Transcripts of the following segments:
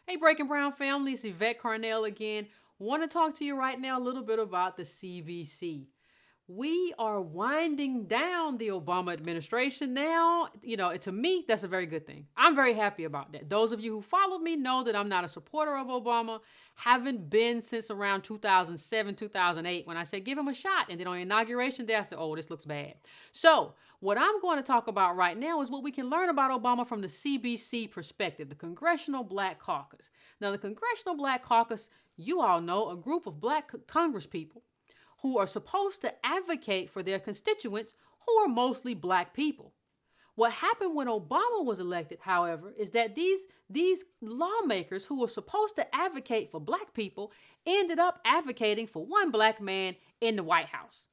Hey, Breaking Brown family, it's Yvette Carnell again. Want to talk to you right now a little bit about the CBC. We are winding down the Obama administration now. To me, that's a very good thing. I'm very happy about that. Those of you who follow me know that I'm not a supporter of Obama. Haven't been since around 2007, 2008 when I said give him a shot. And then on inauguration day, I said, oh, this looks bad. So what I'm going to talk about right now is what we can learn about Obama from the CBC perspective, the Congressional Black Caucus. Now, the Congressional Black Caucus, you all know, a group of black congresspeople who are supposed to advocate for their constituents who are mostly black people. What happened when Obama was elected, however, is that these lawmakers who were supposed to advocate for black people ended up advocating for one black man in the White House.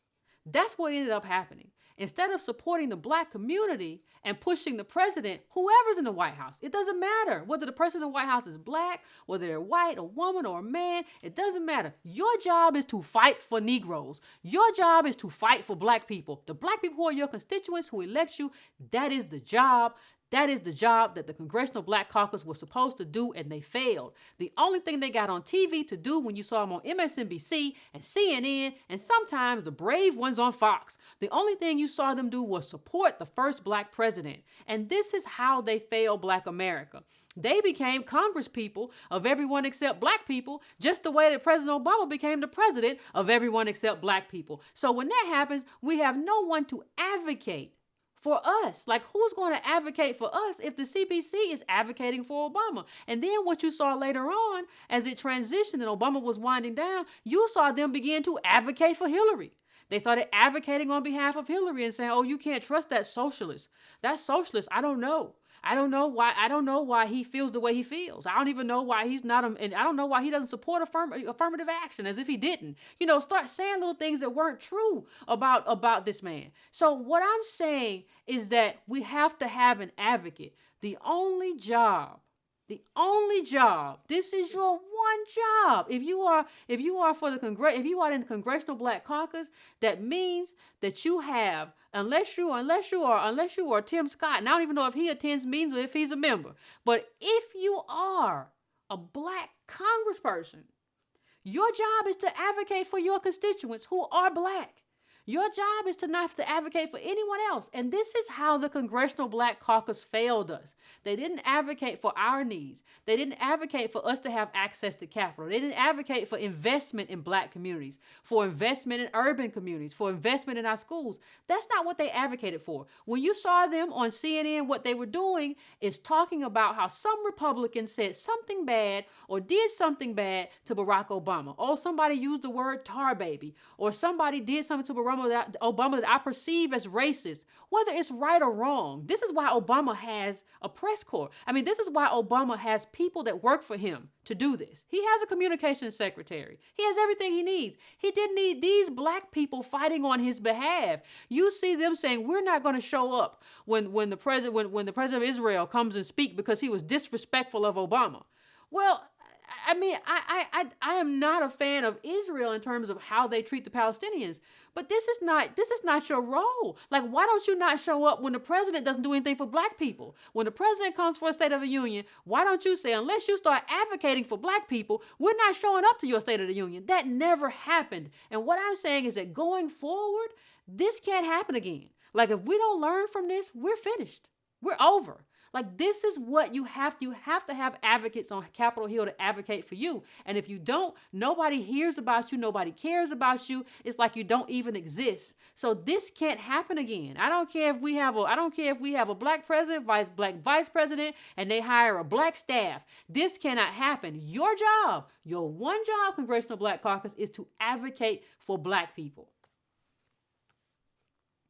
That's what ended up happening. Instead of supporting the black community and pushing the president, whoever's in the White House, it doesn't matter whether the person in the White House is black, whether they're white, a woman, or a man, it doesn't matter. Your job is to fight for Negroes. Your job is to fight for black people. The black people who are your constituents who elect you, that is the job. That is the job that the Congressional Black Caucus was supposed to do, and they failed. The only thing they got on TV to do when you saw them on MSNBC and CNN, and sometimes the brave ones on Fox, the only thing you saw them do was support the first black president. And this is how they failed black America. They became congresspeople of everyone except black people, just the way that President Obama became the president of everyone except black people. So when that happens, we have no one to advocate for us. Like, who's going to advocate for us if the CBC is advocating for Obama? And then what you saw later on, as it transitioned and Obama was winding down, you saw them begin to advocate for Hillary. They started advocating on behalf of Hillary and saying, oh, you can't trust that socialist. That socialist, I don't know. I don't know why he feels the way he feels. I don't even know why he's not, and I don't know why he doesn't support affirmative action, as if he didn't. Start saying little things that weren't true about this man. So what I'm saying is that we have to have an advocate. The only job, this is your one job. If you are in the Congressional Black Caucus, that means that you have, unless you are Tim Scott, and I don't even know if he attends meetings or if he's a member, but if you are a black congressperson, your job is to advocate for your constituents who are black. Your job is to not have to advocate for anyone else. And this is how the Congressional Black Caucus failed us. They didn't advocate for our needs. They didn't advocate for us to have access to capital. They didn't advocate for investment in black communities, for investment in urban communities, for investment in our schools. That's not what they advocated for. When you saw them on CNN, what they were doing is talking about how some Republicans said something bad or did something bad to Barack Obama. Oh, somebody used the word tar baby, or somebody did something to Obama that I perceive as racist, whether it's right or wrong. This is why Obama has a press corps. I mean, this is why Obama has people that work for him to do this. He has a communications secretary. He has everything he needs. He didn't need these black people fighting on his behalf. You see them saying, we're not going to show up when the president of Israel comes and speak because he was disrespectful of Obama. Well, I mean, I am not a fan of Israel in terms of how they treat the Palestinians, but this is not your role. Like, why don't you not show up when the president doesn't do anything for black people? When the president comes for a State of the Union, why don't you say, unless you start advocating for black people, we're not showing up to your State of the Union? That never happened. And what I'm saying is that going forward, this can't happen again. Like, if we don't learn from this, we're finished. We're over. Like, this is what you have to have advocates on Capitol Hill to advocate for you. And if you don't, nobody hears about you. Nobody cares about you. It's like you don't even exist. So this can't happen again. I don't care if we have a black president, black vice president, and they hire a black staff. This cannot happen. Your job, your one job, Congressional Black Caucus, is to advocate for black people.